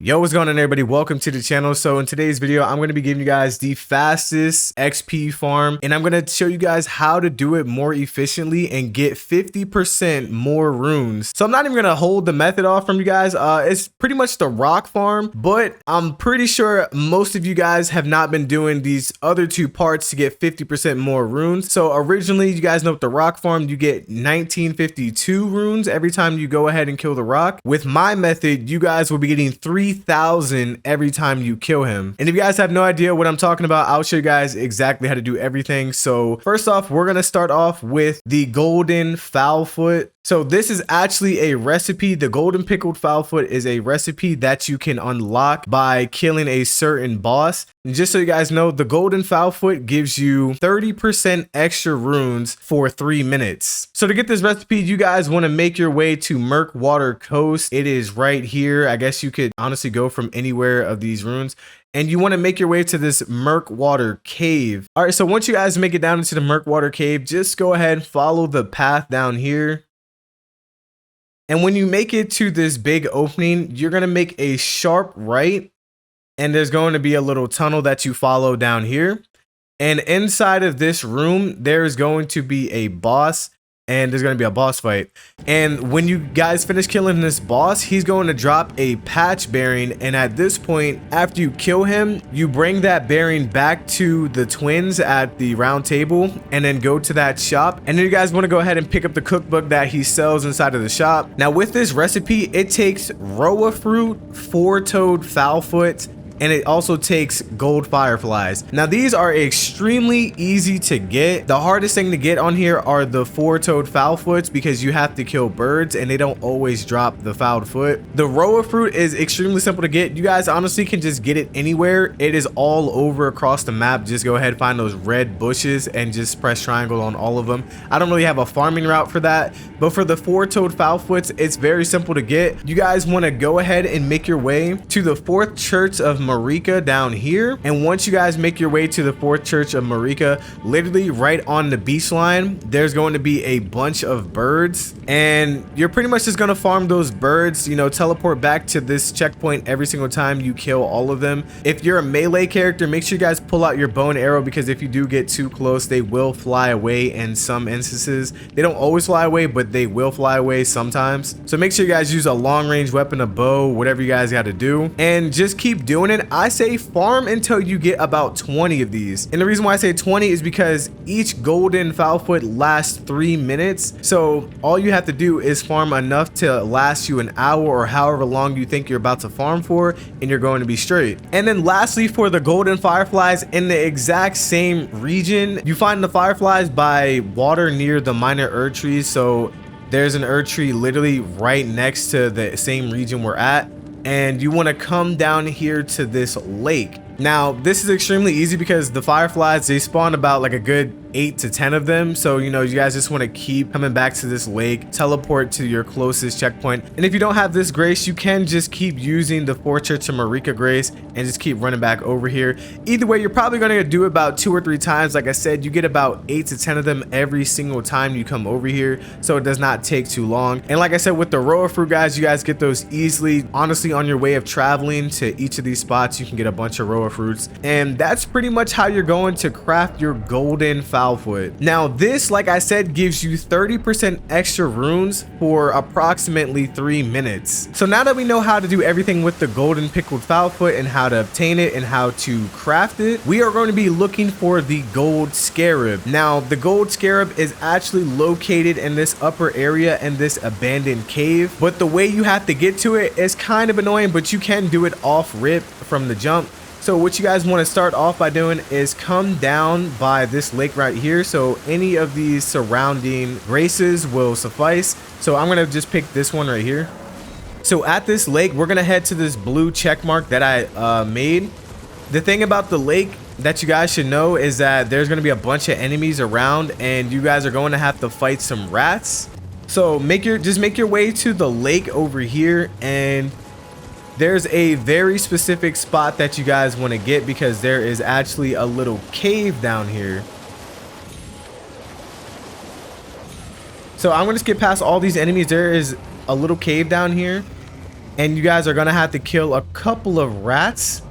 Yo, what's going on, everybody? Welcome to the channel. So in today's video, I'm going to be giving you guys the fastest XP farm, and I'm going to show you guys how to do it more efficiently and get 50% more runes. So I'm not even going to hold the method off from you guys. It's pretty much the rock farm, but I'm pretty sure most of you guys have not been doing these other two parts to get 50% more runes. So originally, you guys know with the rock farm, you get 1952 runes every time you go ahead and kill the rock. With my method, you guys will be getting 3,000 every time you kill him. And if you guys have no idea what I'm talking about, I'll show you guys exactly how to do everything. So first off, we're gonna start off with the golden fowl foot. So this is actually a recipe. The golden pickled fowl foot is a recipe that you can unlock by killing a certain boss. And just so you guys know, the golden fowl foot gives you 30% extra runes for 3 minutes. So to get this recipe, you guys want to make your way to Murkwater Coast. It is right here. I guess you could honestly go from anywhere of these runes. And you want to make your way to this Murkwater cave. All right, so once you guys make it down into the Murkwater cave, just go ahead and follow the path down here. And when you make it to this big opening, you're going to make a sharp right. And there's going to be a little tunnel that you follow down here. And inside of this room, there's going to be a boss. And there's going to be a boss fight. And when you guys finish killing this boss, he's going to drop a patch bearing. And at this point, after you kill him, you bring that bearing back to the twins at the round table and then go to that shop. And then you guys want to go ahead and pick up the cookbook that he sells inside of the shop. Now with this recipe, it takes roa fruit, 4-toed fowl foot, and it also takes gold fireflies. Now these are extremely easy to get. The hardest thing to get on here are the 4-toed fowl foots because you have to kill birds and they don't always drop the fouled foot. The roa fruit is extremely simple to get. You guys honestly can just get it anywhere. It is all over across the map. Just go ahead, find those red bushes and just press triangle on all of them. I don't really have a farming route for that, but for the 4-toed fowl foots, it's very simple to get. You guys want to go ahead and make your way to the 4th church of Marika down here. And once you guys make your way to the 4th church of Marika, literally right on the beach line, there's going to be a bunch of birds, and you're pretty much just going to farm those birds, you know, teleport back to this checkpoint every single time you kill all of them. If you're a melee character, make sure you guys pull out your bow and arrow, because if you do get too close, they will fly away in some instances. They don't always fly away, but they will fly away sometimes. So make sure you guys use a long range weapon, a bow, whatever you guys got to do, and just keep doing it. I say farm until you get about 20 of these. And the reason why I say 20 is because each golden fowl foot lasts 3 minutes. So all you have to do is farm enough to last you an hour or however long you think you're about to farm for, and you're going to be straight. And then lastly, for the golden fireflies, in the exact same region, you find the fireflies by water near the minor Erd trees. So there's an Erd tree literally right next to the same region we're at. And you want to come down here to this lake. Now this is extremely easy because the fireflies, they spawn about like a good 8 to 10 of them. So you know, you guys just want to keep coming back to this lake, teleport to your closest checkpoint. And if you don't have this grace, you can just keep using the 4th church of Marika grace and just keep running back over here. Either way, you're probably going to do about 2 or 3 times. Like I said, you get about 8 to 10 of them every single time you come over here, so it does not take too long. And like I said, with the roa fruit, guys, you guys get those easily. Honestly, on your way of traveling to each of these spots, you can get a bunch of roa fruits, and that's pretty much how you're going to craft your golden fowl foot. Now this, like I said, gives you 30% extra runes for approximately 3 minutes. So now that we know how to do everything with the golden pickled fowl foot and how to obtain it and how to craft it, we are going to be looking for the gold scarab. Now the gold scarab is actually located in this upper area in this abandoned cave, but the way you have to get to it is kind of annoying, but you can do it off rip from the jump. So what you guys want to start off by doing is come down by this lake right here. So any of these surrounding races will suffice. So I'm going to just pick this one right here. So at this lake, we're going to head to this blue check mark that I made. The thing about the lake that you guys should know is that there's going to be a bunch of enemies around, and you guys are going to have to fight some rats. So just make your way to the lake over here, and there's a very specific spot that you guys want to get because there is actually a little cave down here. So I'm going to skip past all these enemies. There is a little cave down here, And you guys are gonna have to kill a couple of rats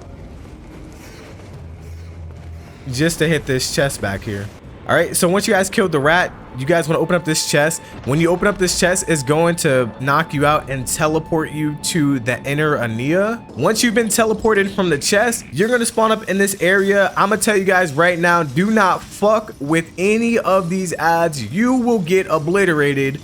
just to hit this chest back here. All right, so once you guys killed the rat, you guys want to open up this chest. When you open up this chest, it's going to knock you out and teleport you to the inner Ania. Once you've been teleported from the chest, you're going to spawn up in this area. I'm going to tell you guys right now, do not fuck with any of these ads. You will get obliterated,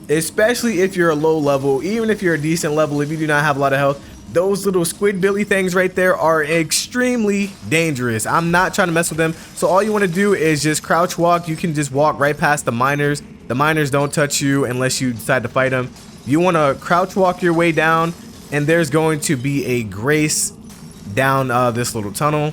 especially if you're a low level. Even if you're a decent level, if you do not have a lot of health, those little squid billy things right there are extremely dangerous. I'm not trying to mess with them. So all you want to do is just crouch walk. You can just walk right past the miners. The miners don't touch you unless you decide to fight them. You want to crouch walk your way down, and there's going to be a grace down this little tunnel.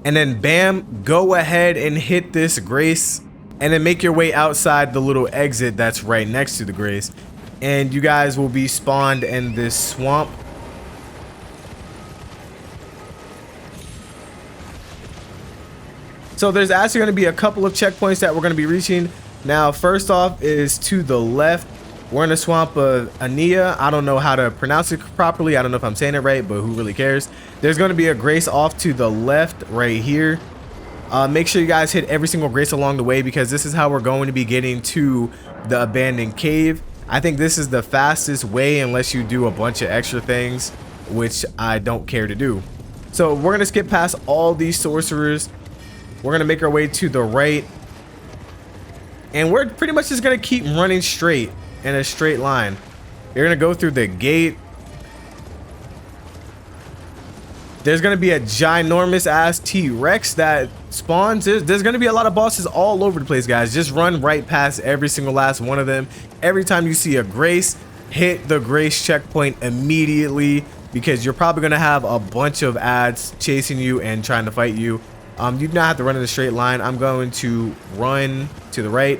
And then bam, go ahead and hit this grace. And then make your way outside the little exit that's right next to the grace. And you guys will be spawned in this swamp. So there's actually going to be a couple of checkpoints that we're going to be reaching. Now, first off is to the left. We're in the swamp of Ania. I don't know how to pronounce it properly. I don't know if I'm saying it right, but who really cares? There's going to be a grace off to the left right here. Make sure you guys hit every single grace along the way, because this is how we're going to be getting to the abandoned cave. I think this is the fastest way unless you do a bunch of extra things, which I don't care to do. So we're going to skip past all these sorcerers. We're going to make our way to the right. And we're pretty much just going to keep running straight in a straight line. You're going to go through the gate. There's going to be a ginormous ass T-Rex that spawns. There's going to be a lot of bosses all over the place, guys. Just run right past every single last one of them. Every time you see a grace, hit the grace checkpoint immediately, because you're probably going to have a bunch of ads chasing you and trying to fight you. You do not have to run in a straight line. I'm going to run to the right.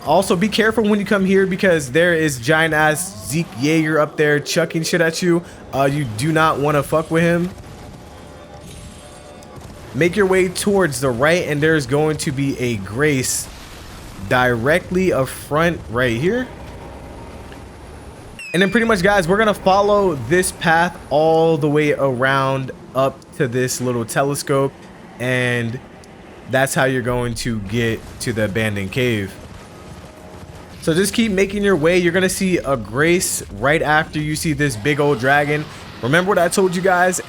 Also, be careful when you come here, because there is giant ass Zeke Jaeger up there chucking shit at you. You do not want to fuck with him. Make your way towards the right, and there's going to be a grace directly up front right here. And then pretty much, guys, we're gonna follow this path all the way around up to this little telescope, and that's how you're going to get to the abandoned cave. So just keep making your way. You're gonna see a grace right after you see this big old dragon. Remember what I told you guys?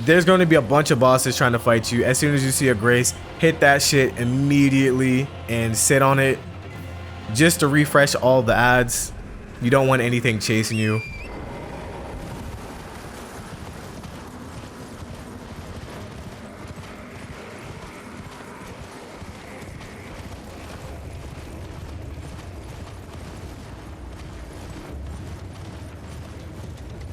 There's going to be a bunch of bosses trying to fight you. As soon as you see a grace, hit that shit immediately and sit on it just to refresh all the ads. You don't want anything chasing you.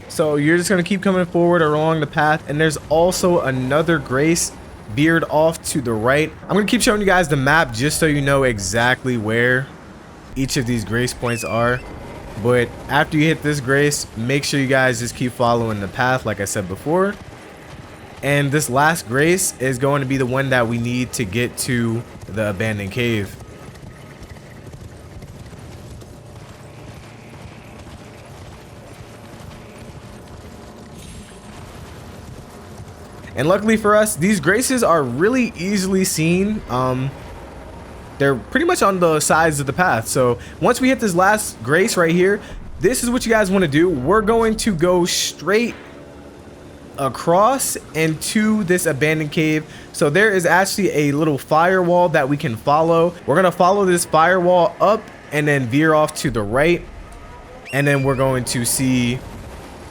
So you're just going to keep coming forward along the path, and there's also another grace veered off to the right. I'm going to keep showing you guys the map just so you know exactly where each of these grace points are. But after you hit this grace, make sure you guys just keep following the path like I said before. And this last grace is going to be the one that we need to get to the abandoned cave. And luckily for us, these graces are really easily seen. They're pretty much on the sides of the path. So once we hit this last grace right here, this is what you guys want to do. We're going to go straight across into this abandoned cave. So there is actually a little firewall that we can follow. We're going to follow this firewall up and then veer off to the right. And then we're going to see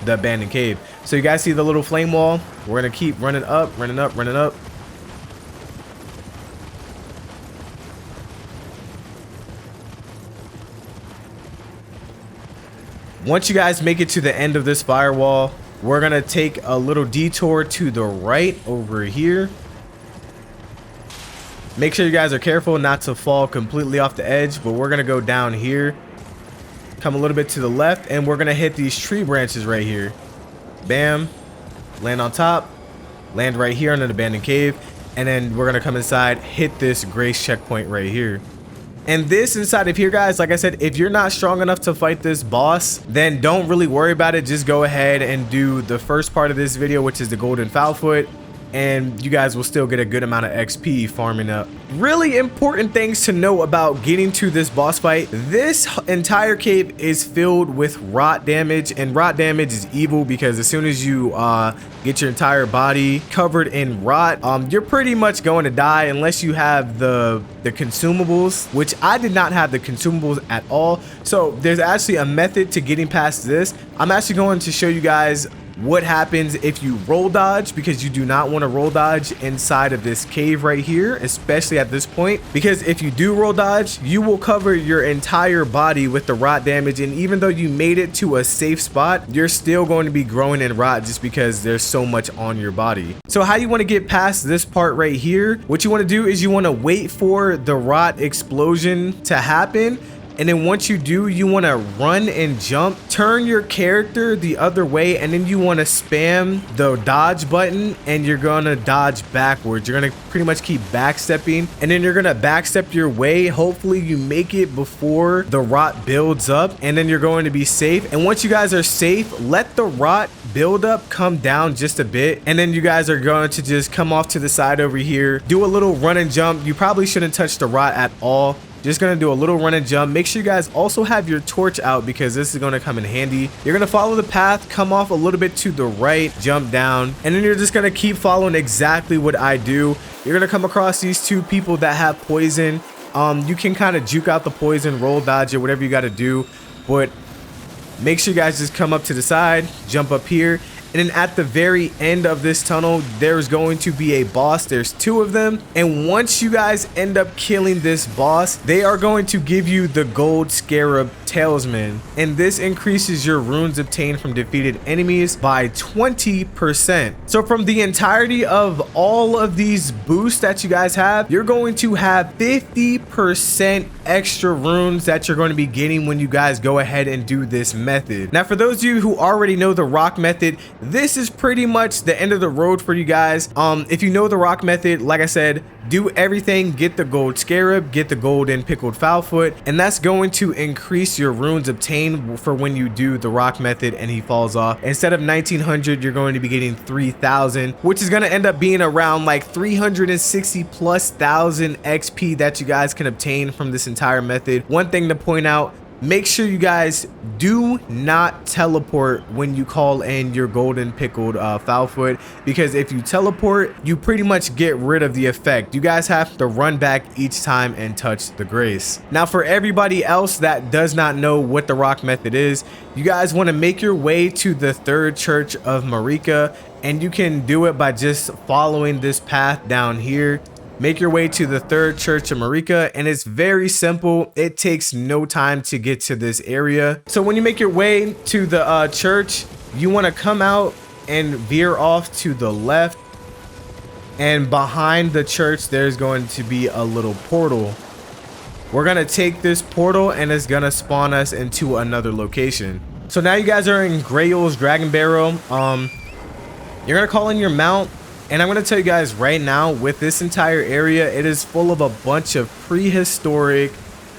the abandoned cave. So you guys see the little flame wall? We're gonna keep running up, running up, running up. Once you guys make it to the end of this firewall, we're gonna take a little detour to the right over here. Make sure you guys are careful not to fall completely off the edge, but we're gonna go down here, come a little bit to the left, and we're gonna hit these tree branches right here. Bam, land on top, land right here in an abandoned cave, and then we're gonna come inside, hit this grace checkpoint right here. And this inside of here, guys, like I said, if you're not strong enough to fight this boss, then don't really worry about it. Just go ahead and do the first part of this video, which is the golden fowl foot, and you guys will still get a good amount of XP farming up. Really important things to know about getting to this boss fight. This entire cave is filled with rot damage, and rot damage is evil because as soon as you get your entire body covered in rot, you're pretty much going to die unless you have the consumables, which I did not have the consumables at all. So there's actually a method to getting past this. I'm actually going to show you guys what happens if you roll dodge, because you do not want to roll dodge inside of this cave right here, especially at this point, because if you do roll dodge, you will cover your entire body with the rot damage, and even though you made it to a safe spot, you're still going to be growing in rot just because there's so much on your body. So how you want to get past this part right here, what you want to do is you want to wait for the rot explosion to happen. And then once you do, you want to run and jump, turn your character the other way, and then you want to spam the dodge button, and you're going to dodge backwards. You're going to pretty much keep backstepping, and then you're going to backstep your way. Hopefully you make it before the rot builds up, and then you're going to be safe. And once you guys are safe, let the rot build up come down just a bit, and then you guys are going to just come off to the side over here, do a little run and jump. You probably shouldn't touch the rot at all. Just gonna do a little run and jump. Make sure you guys also have your torch out because this is gonna come in handy. You're gonna follow the path, come off a little bit to the right, jump down, and then you're just gonna keep following exactly what I do. You're gonna come across these two people that have poison. You can kind of juke out the poison, roll dodge it, whatever you gotta do, but make sure you guys just come up to the side, jump up here. And then at the very end of this tunnel, there's going to be a boss. There's two of them. And once you guys end up killing this boss, they are going to give you the gold Scarab talisman. And this increases your runes obtained from defeated enemies by 20%. So from the entirety of all of these boosts that you guys have, you're going to have 50% extra runes that you're going to be getting when you guys go ahead and do this method. Now, for those of you who already know the rock method, this is pretty much the end of the road for you guys. If you know the rock method, like I said, do everything, get the gold Scarab, get the golden pickled fowl foot, and that's going to increase your runes obtained for when you do the rock method and he falls off. Instead of 1900, you're going to be getting 3000, which is going to end up being around like 360 plus thousand XP that you guys can obtain from this entire method. One thing to point out, make sure you guys do not teleport when you call in your golden pickled fowl foot, because if you teleport, you pretty much get rid of the effect. You guys have to run back each time and touch the grace. Now, for everybody else that does not know what the rock method is, you guys want to make your way to the third church of Marika, and you can do it by just following this path down here. Make your way to the third church of Marika, and it's very simple. It takes no time to get to this area. So when you make your way to the church, you want to come out and veer off to the left, and behind the church there's going to be a little portal. We're gonna take this portal and it's gonna spawn us into another location. So now you guys are in Grail's Dragon Barrow. You're gonna call in your mount. And I'm going to tell you guys right now, with this entire area, it is full of a bunch of prehistoric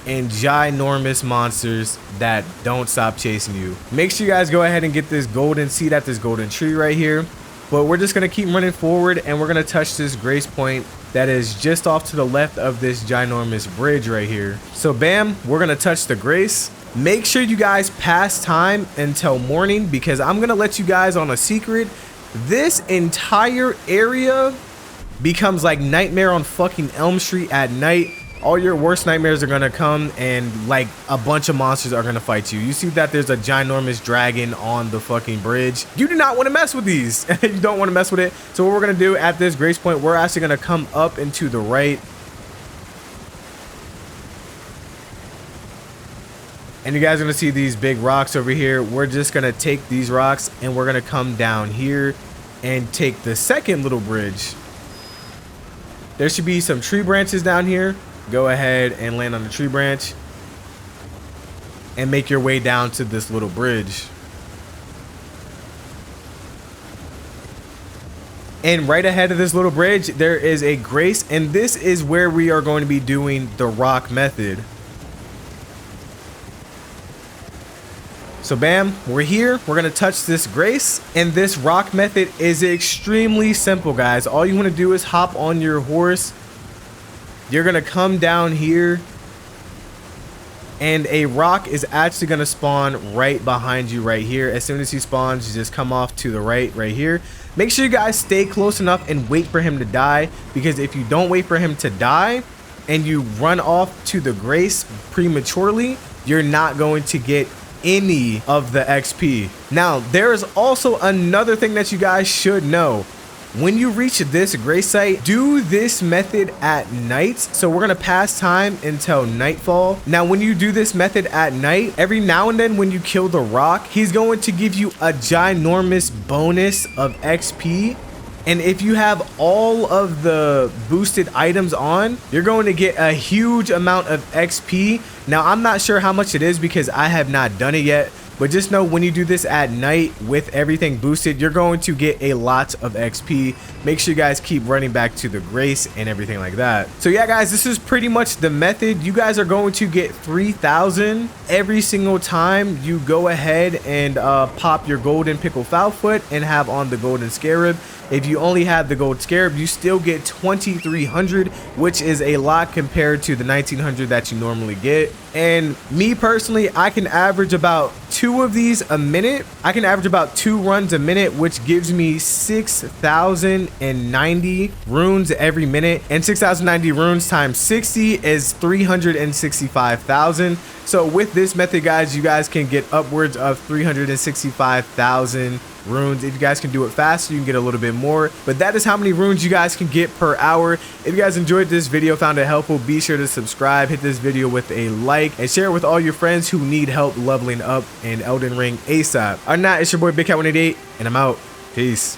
and ginormous monsters that don't stop chasing you. Make sure you guys go ahead and get this golden seed at this golden tree right here. But we're just going to keep running forward, and we're going to touch this grace point that is just off to the left of this ginormous bridge right here. So bam, we're going to touch the grace. Make sure you guys pass time until morning, because I'm going to let you guys on a secret. This entire area becomes like Nightmare on fucking Elm Street at night. All your worst nightmares are gonna come, and like a bunch of monsters are gonna fight you. You see that there's a ginormous dragon on the fucking bridge. You do not want to mess with these. You don't want to mess with it. So what we're gonna do at this grace point, we're actually gonna come up and to the right. And you guys are gonna see these big rocks over here. We're just gonna take these rocks and we're gonna come down here and take the second little bridge. There should be some tree branches down here. Go ahead and land on the tree branch and make your way down to this little bridge. And right ahead of this little bridge, there is a grace, and this is where we are going to be doing the rock method. So bam, we're here. We're gonna touch this grace, and this rock method is extremely simple, guys. All you want to do is hop on your horse. You're gonna come down here, and a rock is actually gonna spawn right behind you right here. As soon as he spawns, you just come off to the right here. Make sure you guys stay close enough and wait for him to die, because if you don't wait for him to die and you run off to the grace prematurely, you're not going to get any of the XP. Now, there is also another thing that you guys should know. When you reach this grace site, do this method at night. So we're gonna pass time until nightfall. Now, when you do this method at night, every now and then when you kill the rock, he's going to give you a ginormous bonus of XP. And if you have all of the boosted items on, you're going to get a huge amount of XP. Now, I'm not sure how much it is because I have not done it yet, but just know when you do this at night with everything boosted, you're going to get a lot of XP. Make sure you guys keep running back to the grace and everything like that. So yeah, guys, this is pretty much the method. You guys are going to get 3,000 every single time you go ahead and pop your golden pickled fowl foot and have on the golden scarab. If you only have the gold scarab, you still get 2,300, which is a lot compared to the 1,900 that you normally get. And me personally, I can average about 2 of these a minute. I can average about 2 runs a minute, which gives me 6,090 runes every minute. And 6,090 runes times 60 is 365,000. So with this method, guys, you guys can get upwards of 365,000 runes. If you guys can do it faster, you can get a little bit more, but that is how many runes you guys can get per hour. If you guys enjoyed this video, found it helpful, be sure to subscribe, hit this video with a like, and share it with all your friends who need help leveling up in Elden Ring ASAP. Other than that, it's your boy Big Cat 188, and I'm out. Peace.